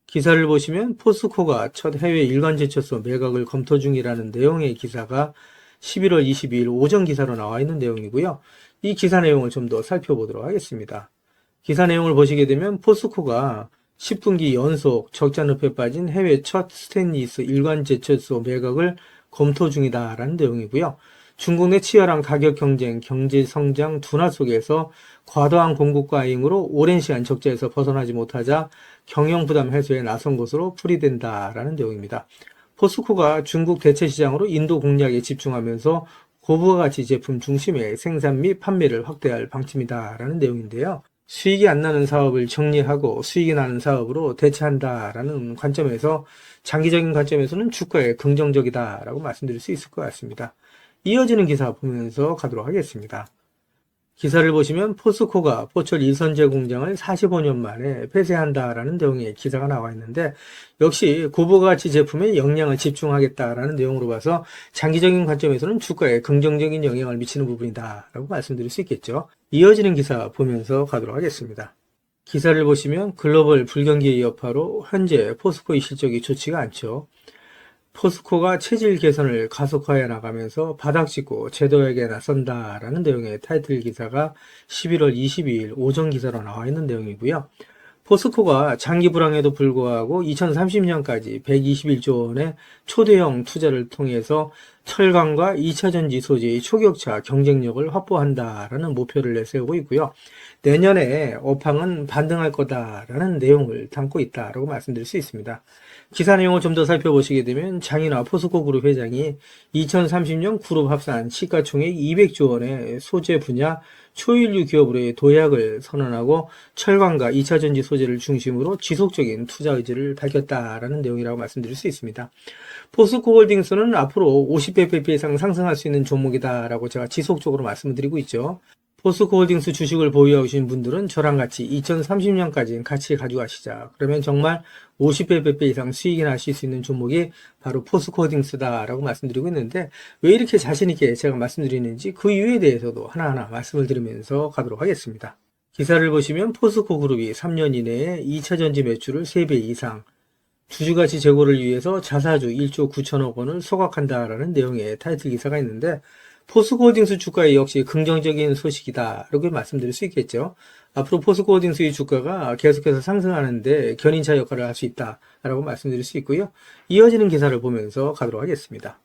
기사를 보시면 포스코가 첫 해외 일간 제철소 매각을 검토 중이라는 내용의 기사가 11월 22일 오전 기사로 나와 있는 내용이고요. 이 기사 내용을 좀 더 살펴보도록 하겠습니다. 기사 내용을 보시게 되면 포스코가 10분기 연속 적자 늪에 빠진 해외 첫 스테인리스 일간 제철소 매각을 검토 중이다라는 내용이고요. 중국 내 치열한 가격 경쟁, 경제 성장 둔화 속에서 과도한 공급 과잉으로 오랜 시간 적자에서 벗어나지 못하자 경영 부담 해소에 나선 것으로 풀이된다라는 내용입니다. 포스코가 중국 대체 시장으로 인도 공략에 집중하면서 고부가가치 제품 중심의 생산 및 판매를 확대할 방침이다라는 내용인데요. 수익이 안 나는 사업을 정리하고 수익이 나는 사업으로 대체한다라는 관점에서 장기적인 관점에서는 주가에 긍정적이다라고 말씀드릴 수 있을 것 같습니다. 이어지는 기사 보면서 가도록 하겠습니다. 기사를 보시면 포스코가 포철 이선제 공장을 45년 만에 폐쇄한다라는 내용의 기사가 나와 있는데 역시 고부가치 제품에 역량을 집중하겠다라는 내용으로 봐서 장기적인 관점에서는 주가에 긍정적인 영향을 미치는 부분이다 라고 말씀드릴 수 있겠죠. 이어지는 기사 보면서 가도록 하겠습니다. 기사를 보시면 글로벌 불경기의 여파로 현재 포스코의 실적이 좋지가 않죠. 포스코가 체질 개선을 가속화해 나가면서 바닥짓고 제도액에 나선다라는 내용의 타이틀 기사가 11월 22일 오전 기사로 나와 있는 내용이고요. 포스코가 장기 불황에도 불구하고 2030년까지 121조 원의 초대형 투자를 통해서 철강과 2차전지 소재의 초격차 경쟁력을 확보한다라는 목표를 내세우고 있고요. 내년에 업황은 반등할 거다라는 내용을 담고 있다라고 말씀드릴 수 있습니다. 기사 내용을 좀 더 살펴보시게 되면 장인화 포스코 그룹 회장이 2030년 그룹 합산 시가총액 200조 원의 소재 분야 초일류 기업으로의 도약을 선언하고 철강과 2차전지 소재를 중심으로 지속적인 투자 의지를 밝혔다라는 내용이라고 말씀드릴 수 있습니다. 포스코홀딩스는 앞으로 50배 이상 상승할 수 있는 종목이다라고 제가 지속적으로 말씀을 드리고 있죠. 포스코홀딩스 주식을 보유하고 계신 분들은 저랑 같이 2030년까지 같이 가져가시자. 그러면 정말 50배 이상 수익이 나실 수 있는 종목이 바로 포스코홀딩스다라고 말씀드리고 있는데, 왜 이렇게 자신있게 제가 말씀드리는지 그 이유에 대해서도 하나하나 말씀을 드리면서 가도록 하겠습니다. 기사를 보시면 포스코그룹이 3년 이내에 2차전지 매출을 3배 이상, 주주가치 제고를 위해서 자사주 1조 9천억 원을 소각한다라는 내용의 타이틀 기사가 있는데, 포스코홀딩스 주가에 역시 긍정적인 소식이다 이렇게 말씀드릴 수 있겠죠. 앞으로 포스코홀딩스의 주가가 계속해서 상승하는데 견인차 역할을 할 수 있다라고 말씀드릴 수 있고요. 이어지는 기사를 보면서 가도록 하겠습니다.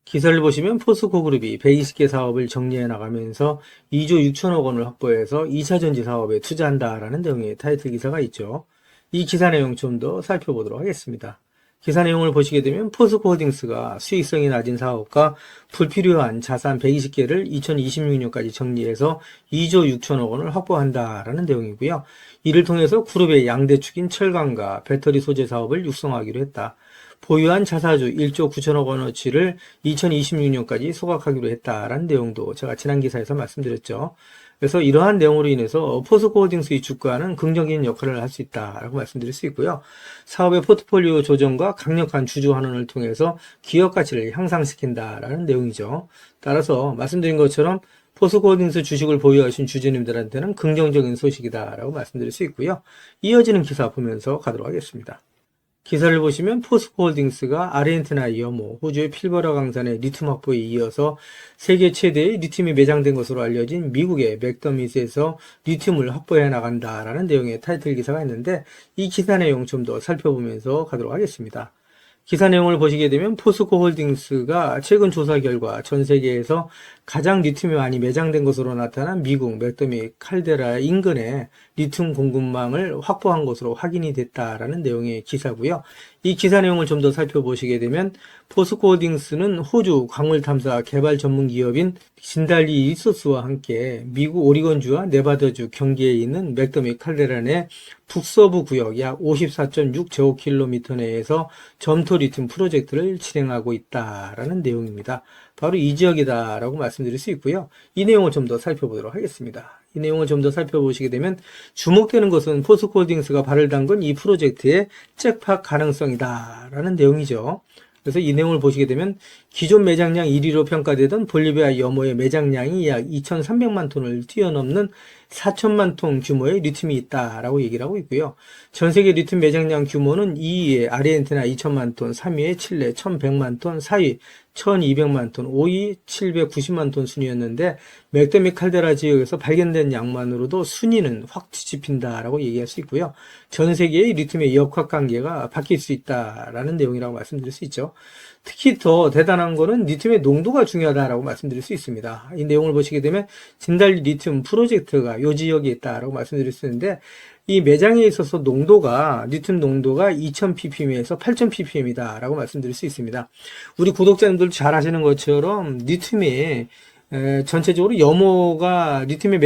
기사를 보시면 포스코그룹이 120개 사업을 정리해 나가면서 2조 6천억 원을 확보해서 2차전지 사업에 투자한다라는 내용의 타이틀 기사가 있죠. 이 기사 내용 좀 더 살펴보도록 하겠습니다. 기사 내용을 보시게 되면 포스코홀딩스가 수익성이 낮은 사업과 불필요한 자산 120개를 2026년까지 정리해서 2조 6천억 원을 확보한다라는 내용이고요. 이를 통해서 그룹의 양대축인 철강과 배터리 소재 사업을 육성하기로 했다. 보유한 자사주 1조 9천억 원어치를 2026년까지 소각하기로 했다라는 내용도 제가 지난 기사에서 말씀드렸죠. 그래서 이러한 내용으로 인해서 포스코홀딩스의 주가는 긍정적인 역할을 할 수 있다라고 말씀드릴 수 있고요. 사업의 포트폴리오 조정과 강력한 주주 환원을 통해서 기업 가치를 향상시킨다라는 내용이죠. 따라서 말씀드린 것처럼 포스코홀딩스 주식을 보유하신 주주님들한테는 긍정적인 소식이다라고 말씀드릴 수 있고요. 이어지는 기사 보면서 가도록 하겠습니다. 기사를 보시면 포스코홀딩스가 아르헨티나 여모, 호주의 필버라 강산의 리튬 확보에 이어서 세계 최대의 리튬이 매장된 것으로 알려진 미국의 맥더밋에서 리튬을 확보해 나간다라는 내용의 타이틀 기사가 있는데, 이 기사 내용 좀 더 살펴보면서 가도록 하겠습니다. 기사 내용을 보시게 되면 포스코홀딩스가 최근 조사 결과 전 세계에서 가장 리튬이 많이 매장된 것으로 나타난 미국 맥더밋 칼데라 인근에 리튬 공급망을 확보한 것으로 확인이 됐다라는 내용의 기사고요. 이 기사 내용을 좀 더 살펴보시게 되면 포스코홀딩스는 호주 광물 탐사 개발 전문 기업인 진달리 리소스와 함께 미국 오리건주와 네바다주 경계에 있는 맥더밋 칼데라 내 북서부 구역 약 54.6제곱킬로미터 내에서 점토 리튬 프로젝트를 진행하고 있다라는 내용입니다. 바로 이 지역이다라고 말씀드릴 수 있고요. 이 내용을 좀 더 살펴보도록 하겠습니다. 이 내용을 좀 더 살펴보시게 되면 주목되는 것은 포스코홀딩스가 발을 담근 이 프로젝트의 잭팟 가능성이다라는 내용이죠. 그래서 이 내용을 보시게 되면 기존 매장량 1위로 평가되던 볼리비아 여모의 매장량이 약 2,300만 톤을 뛰어넘는 4천만 톤 규모의 리튬이 있다라고 얘기를 하고 있고요. 전 세계 리튬 매장량 규모는 2위에 아르헨티나 2천만 톤, 3위에 칠레 1,100만 톤, 4위 1,200만 톤, 5위 790만 톤 순이었는데, 맥더밋 칼데라 지역에서 발견된 양만으로도 순위는 확 뒤집힌다라고 얘기할 수 있고요. 전 세계의 리튬의 역학관계가 바뀔 수 있다라는 내용이라고 말씀드릴 수 있죠. 특히 더 대단한 거는 리튬의 농도가 중요하다라고 말씀드릴 수 있습니다. 이 내용을 보시게 되면 진달리 리튬 프로젝트가 요 지역에 있다라고 말씀드릴 수 있는데, 이 매장에 있어서 농도가 리튬 농도가 2000ppm에서 8000ppm이다 라고 말씀드릴 수 있습니다. 우리 구독자님들도 잘 아시는 것처럼 리튬이 전체적으로 염호가 리튬의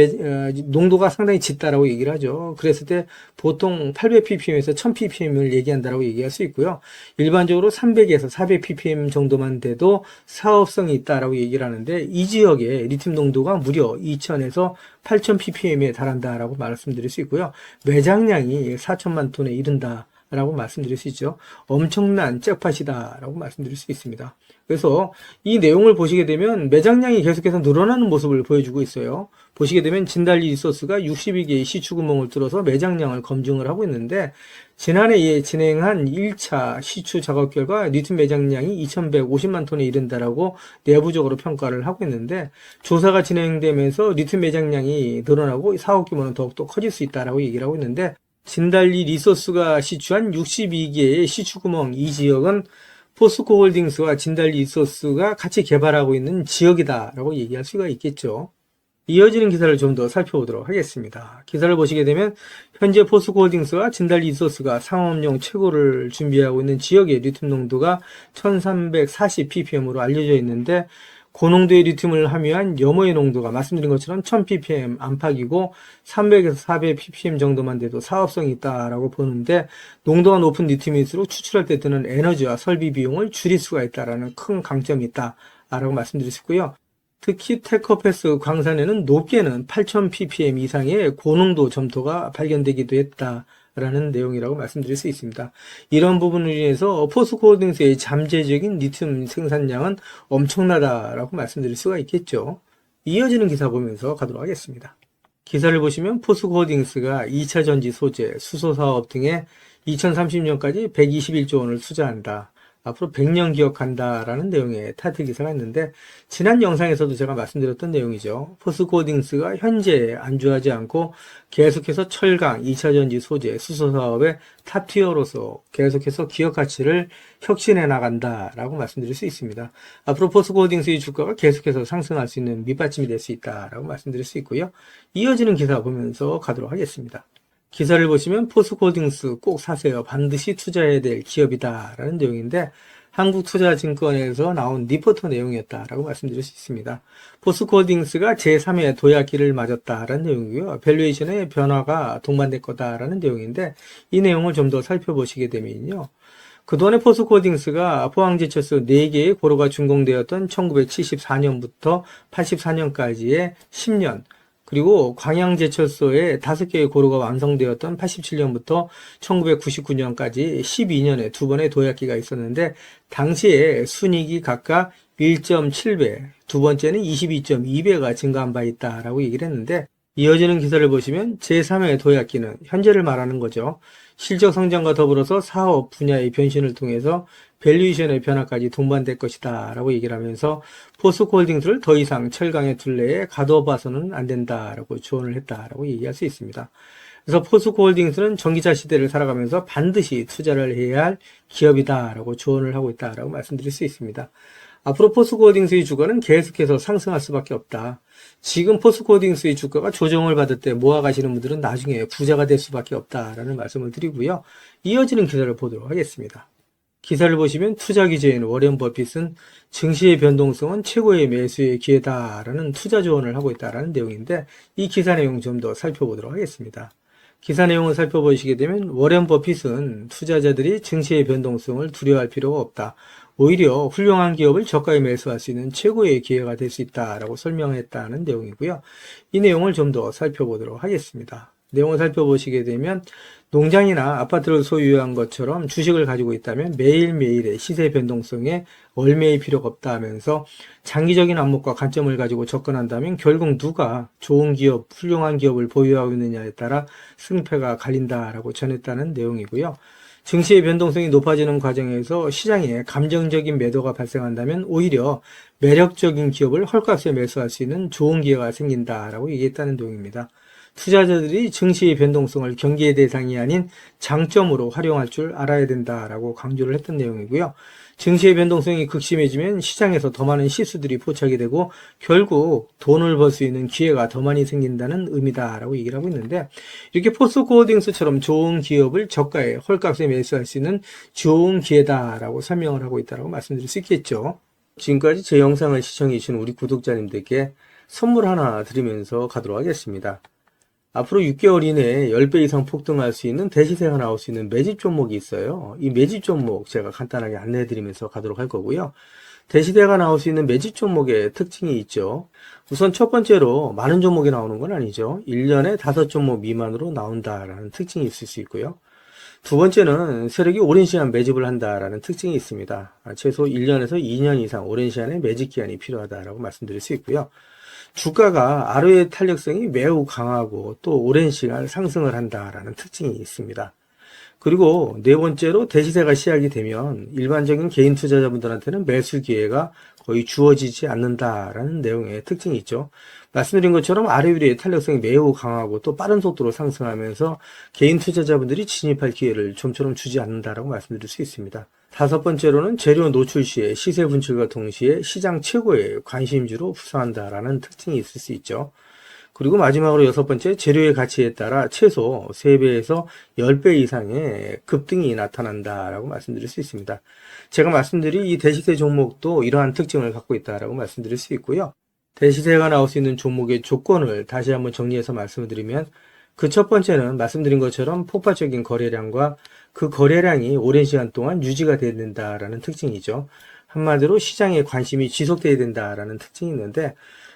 농도가 상당히 짙다라고 얘기를 하죠. 그랬을 때 보통 800ppm에서 1000ppm을 얘기한다라고 얘기할 수 있고요. 일반적으로 300에서 400ppm 정도만 돼도 사업성이 있다라고 얘기를 하는데, 이 지역의 리튬 농도가 무려 2000에서 8000ppm에 달한다라고 말씀드릴 수 있고요. 매장량이 4천만 톤에 이른다 라고 말씀드릴 수 있죠. 엄청난 잭팟이다 라고 말씀드릴 수 있습니다. 그래서 이 내용을 보시게 되면 매장량이 계속해서 늘어나는 모습을 보여주고 있어요. 보시게 되면 진달리 리소스가 62개의 시추구멍을 뚫어서 매장량을 검증을 하고 있는데, 지난해에 진행한 1차 시추 작업 결과 리튬 매장량이 2150만 톤에 이른다라고 내부적으로 평가를 하고 있는데, 조사가 진행되면서 리튬 매장량이 늘어나고 사업 규모는 더욱더 커질 수 있다라고 얘기를 하고 있는데, 진달리 리소스가 시추한 62개의 시추구멍 이 지역은 포스코 홀딩스와 진달 리소스가 같이 개발하고 있는 지역이다라고 얘기할 수가 있겠죠. 이어지는 기사를 좀 더 살펴보도록 하겠습니다. 기사를 보시게 되면 현재 포스코 홀딩스와 진달 리소스가 상업용 최고를 준비하고 있는 지역의 리튬 농도가 1340ppm으로 알려져 있는데, 고농도의 리튬을 함유한 염호의 농도가 말씀드린 것처럼 1000ppm 안팎이고 300에서 400ppm 정도만 돼도 사업성이 있다라고 보는데, 농도가 높은 리튬일수록 추출할 때 드는 에너지와 설비 비용을 줄일 수가 있다라는 큰 강점이 있다라고 말씀드릴 수 있고요. 특히 테커패스 광산에는 높게는 8000ppm 이상의 고농도 점토가 발견되기도 했다라는 내용이라고 말씀드릴 수 있습니다. 이런 부분으로 인해서 포스코 홀딩스의 잠재적인 리튬 생산량은 엄청나다라고 말씀드릴 수가 있겠죠. 이어지는 기사 보면서 가도록 하겠습니다. 기사를 보시면 포스코 홀딩스가 2차 전지 소재, 수소 사업 등에 2030년까지 121조 원을 투자한다. 앞으로 100년 기억한다라는 내용의 타이틀 기사가 있는데, 지난 영상에서도 제가 말씀드렸던 내용이죠. 포스코 홀딩스가 현재 안주하지 않고 계속해서 철강, 2차 전지 소재, 수소 사업의 탑티어로서 계속해서 기업 가치를 혁신해 나간다라고 말씀드릴 수 있습니다. 앞으로 포스코 홀딩스의 주가가 계속해서 상승할 수 있는 밑받침이 될 수 있다라고 말씀드릴 수 있고요. 이어지는 기사 보면서 가도록 하겠습니다. 기사를 보시면 포스코 홀딩스 꼭 사세요. 반드시 투자해야 될 기업이다 라는 내용인데, 한국투자증권에서 나온 리포터 내용이었다라고 말씀드릴 수 있습니다. 포스코 홀딩스가 제3의 도약기를 맞았다라는 내용이고요. 밸류에이션의 변화가 동반될 거다라는 내용인데, 이 내용을 좀 더 살펴보시게 되면요. 그동안에 포스코 홀딩스가 포항제철소 4개의 고로가 준공되었던 1974년부터 84년까지의 10년, 그리고 광양제철소에 5개의 고로가 완성되었던 87년부터 1999년까지 12년에 2번의 도약기가 있었는데, 당시에 순이익이 각각 1.7배, 두 번째는 22.2배가 증가한 바 있다라고 얘기를 했는데, 이어지는 기사를 보시면 제3의 도약기는 현재를 말하는 거죠. 실적 성장과 더불어서 사업 분야의 변신을 통해서 밸류에이션의 변화까지 동반될 것이다 라고 얘기를 하면서 포스코 홀딩스를 더 이상 철강의 둘레에 가둬봐서는 안 된다라고 조언을 했다라고 얘기할 수 있습니다. 그래서 포스코 홀딩스는 전기차 시대를 살아가면서 반드시 투자를 해야 할 기업이다라고 조언을 하고 있다라고 말씀드릴 수 있습니다. 앞으로 포스코 홀딩스의 주가는 계속해서 상승할 수밖에 없다. 지금 포스코 홀딩스의 주가가 조정을 받을 때 모아가시는 분들은 나중에 부자가 될 수밖에 없다라는 말씀을 드리고요. 이어지는 기사를 보도록 하겠습니다. 기사를 보시면 투자 기재인 워렌 버핏은 증시의 변동성은 최고의 매수의 기회다라는 투자 조언을 하고 있다라는 내용인데, 이 기사 내용 좀 더 살펴보도록 하겠습니다. 기사 내용을 살펴보시게 되면 워렌 버핏은 투자자들이 증시의 변동성을 두려워할 필요가 없다. 오히려 훌륭한 기업을 저가에 매수할 수 있는 최고의 기회가 될 수 있다라고 설명했다는 내용이고요. 이 내용을 좀 더 살펴보도록 하겠습니다. 내용을 살펴보시게 되면, 농장이나 아파트를 소유한 것처럼 주식을 가지고 있다면 매일매일의 시세 변동성에 얽매일 필요가 없다 하면서, 장기적인 안목과 관점을 가지고 접근한다면 결국 누가 좋은 기업, 훌륭한 기업을 보유하고 있느냐에 따라 승패가 갈린다라고 전했다는 내용이고요. 증시의 변동성이 높아지는 과정에서 시장에 감정적인 매도가 발생한다면 오히려 매력적인 기업을 헐값에 매수할 수 있는 좋은 기회가 생긴다라고 얘기했다는 내용입니다. 투자자들이 증시의 변동성을 경계의 대상이 아닌 장점으로 활용할 줄 알아야 된다라고 강조를 했던 내용이고요. 증시의 변동성이 극심해지면 시장에서 더 많은 실수들이 포착이 되고 결국 돈을 벌 수 있는 기회가 더 많이 생긴다는 의미다라고 얘기를 하고 있는데, 이렇게 포스코 홀딩스처럼 좋은 기업을 저가에 헐값에 매수할 수 있는 좋은 기회다라고 설명을 하고 있다고 말씀드릴 수 있겠죠. 지금까지 제 영상을 시청해 주신 우리 구독자님들께 선물 하나 드리면서 가도록 하겠습니다. 앞으로 6개월 이내에 10배 이상 폭등할 수 있는 대시세가 나올 수 있는 매집 종목이 있어요. 이 매집 종목 제가 간단하게 안내해 드리면서 가도록 할 거고요. 대시세가 나올 수 있는 매집 종목의 특징이 있죠. 우선 첫 번째로 많은 종목이 나오는 건 아니죠. 1년에 5종목 미만으로 나온다라는 특징이 있을 수 있고요. 두 번째는 세력이 오랜 시간 매집을 한다라는 특징이 있습니다. 최소 1년에서 2년 이상 오랜 시간의 매집 기간이 필요하다라고 말씀드릴 수 있고요. 주가가 ROE 탄력성이 매우 강하고 또 오랜 시간 상승을 한다라는 특징이 있습니다. 그리고 네 번째로 대시세가 시작이 되면 일반적인 개인 투자자분들한테는 매수 기회가 거의 주어지지 않는다라는 내용의 특징이 있죠. 말씀드린 것처럼 ROE의 탄력성이 매우 강하고 또 빠른 속도로 상승하면서 개인 투자자분들이 진입할 기회를 좀처럼 주지 않는다라고 말씀드릴 수 있습니다. 다섯 번째로는 재료 노출 시에 시세 분출과 동시에 시장 최고의 관심주로 부상한다라는 특징이 있을 수 있죠. 그리고 마지막으로 여섯 번째, 재료의 가치에 따라 최소 3배에서 10배 이상의 급등이 나타난다라고 말씀드릴 수 있습니다. 제가 말씀드린 이 대시세 종목도 이러한 특징을 갖고 있다라고 말씀드릴 수 있고요. 대시세가 나올 수 있는 종목의 조건을 다시 한번 정리해서 말씀을 드리면, 그 첫 번째는 말씀드린 것처럼 폭발적인 거래량과 그 거래량이 오랜 시간 동안 유지가 돼야 된다라는 특징이죠. 한마디로 시장에 관심이 지속돼야 된다라는 특징이 있는데,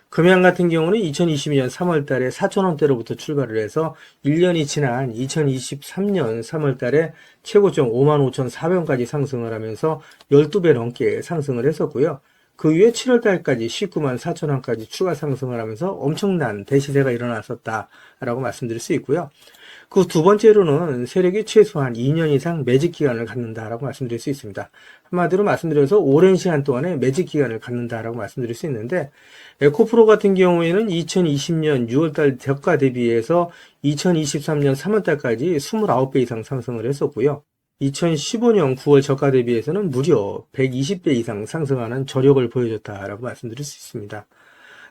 금양 같은 경우는 2022년 3월 달에 4,000원대로부터 출발을 해서 1년이 지난 2023년 3월 달에 최고점 55,400원까지 상승을 하면서 12배 넘게 상승을 했었고요. 그 이후에 7월 달까지 194,000원까지 추가 상승을 하면서 엄청난 대시세가 일어났었다라고 말씀드릴 수 있고요. 그 두 번째로는 세력이 최소한 2년 이상 매집 기간을 갖는다라고 말씀드릴 수 있습니다. 한마디로 말씀드려서 오랜 시간 동안에 매집 기간을 갖는다라고 말씀드릴 수 있는데, 에코프로 같은 경우에는 2020년 6월달 저가 대비해서 2023년 3월달까지 29배 이상 상승을 했었고요. 2015년 9월 저가 대비해서는 무려 120배 이상 상승하는 저력을 보여줬다라고 말씀드릴 수 있습니다.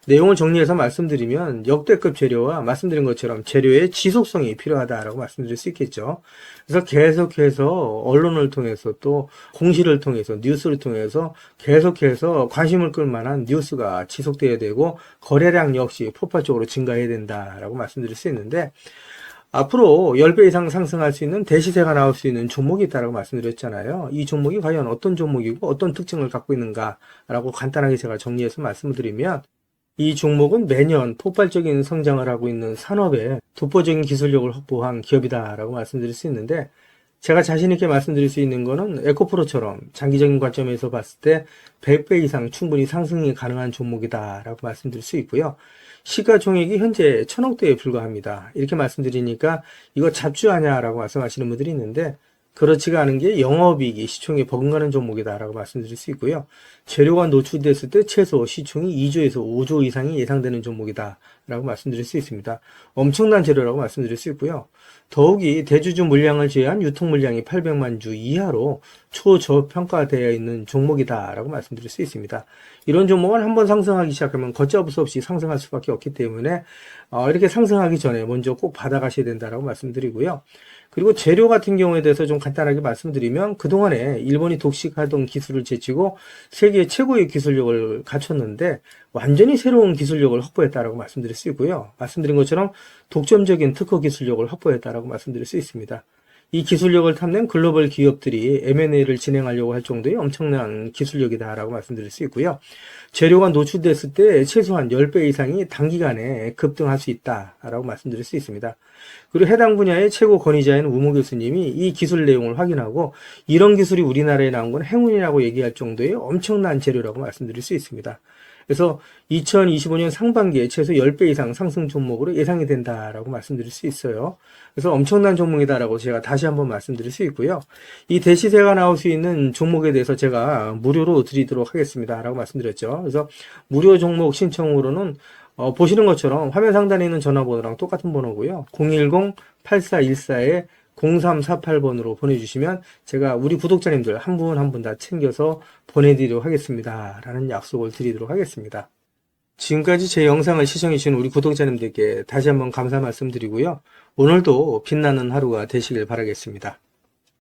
내용을 정리해서 말씀드리면 역대급 재료와 말씀드린 것처럼 재료의 지속성이 필요하다라고 말씀드릴 수 있겠죠. 그래서 계속해서 언론을 통해서 또 공시를 통해서 뉴스를 통해서 계속해서 관심을 끌 만한 뉴스가 지속돼야 되고 거래량 역시 폭발적으로 증가해야 된다라고 말씀드릴 수 있는데, 앞으로 10배 이상 상승할 수 있는 대시세가 나올 수 있는 종목이 있다고 말씀드렸잖아요. 이 종목이 과연 어떤 종목이고 어떤 특징을 갖고 있는가라고 간단하게 제가 정리해서 말씀을 드리면, 이 종목은 매년 폭발적인 성장을 하고 있는 산업에 독보적인 기술력을 확보한 기업이다라고 말씀드릴 수 있는데, 제가 자신 있게 말씀드릴 수 있는 거는 에코프로처럼 장기적인 관점에서 봤을 때 100배 이상 충분히 상승이 가능한 종목이다라고 말씀드릴 수 있고요. 시가총액이 현재 1,000억대에 불과합니다. 이렇게 말씀드리니까 이거 잡주하냐라고 말씀하시는 분들이 있는데, 그렇지가 않은 게 영업이익이 시총에 버금가는 종목이다라고 말씀드릴 수 있고요. 재료가 노출됐을 때 최소 시총이 2조에서 5조 이상이 예상되는 종목이다라고 말씀드릴 수 있습니다. 엄청난 재료라고 말씀드릴 수 있고요. 더욱이 대주주 물량을 제외한 유통 물량이 800만 주 이하로 초저평가되어 있는 종목이다라고 말씀드릴 수 있습니다. 이런 종목은 한번 상승하기 시작하면 걷잡을 수 없이 상승할 수밖에 없기 때문에 이렇게 상승하기 전에 먼저 꼭 받아가셔야 된다라고 말씀드리고요. 그리고 재료 같은 경우에 대해서 좀 간단하게 말씀드리면, 그동안에 일본이 독식하던 기술을 제치고 세계 최고의 기술력을 갖췄는데 완전히 새로운 기술력을 확보했다라고 말씀드릴 수 있고요. 말씀드린 것처럼 독점적인 특허 기술력을 확보했다라고 말씀드릴 수 있습니다. 이 기술력을 탐낸 글로벌 기업들이 M&A를 진행하려고 할 정도의 엄청난 기술력이다라고 말씀드릴 수 있고요. 재료가 노출됐을 때 최소한 10배 이상이 단기간에 급등할 수 있다라고 말씀드릴 수 있습니다. 그리고 해당 분야의 최고 권위자인 우모 교수님이 이 기술 내용을 확인하고 이런 기술이 우리나라에 나온 건 행운이라고 얘기할 정도의 엄청난 재료라고 말씀드릴 수 있습니다. 그래서 2025년 상반기에 최소 10배 이상 상승 종목으로 예상이 된다라고 말씀드릴 수 있어요. 그래서 엄청난 종목이다라고 제가 다시 한번 말씀드릴 수 있고요. 이 대시세가 나올 수 있는 종목에 대해서 제가 무료로 드리도록 하겠습니다라고 말씀드렸죠. 그래서 무료 종목 신청으로는 보시는 것처럼 화면 상단에 있는 전화번호랑 똑같은 번호고요. 010-8414에 0348번으로 보내주시면 제가 우리 구독자님들 한 분 한 분 다 챙겨서 보내드리도록 하겠습니다 라는 약속을 드리도록 하겠습니다. 지금까지 제 영상을 시청해주신 우리 구독자님들께 다시 한번 감사 말씀드리고요. 오늘도 빛나는 하루가 되시길 바라겠습니다.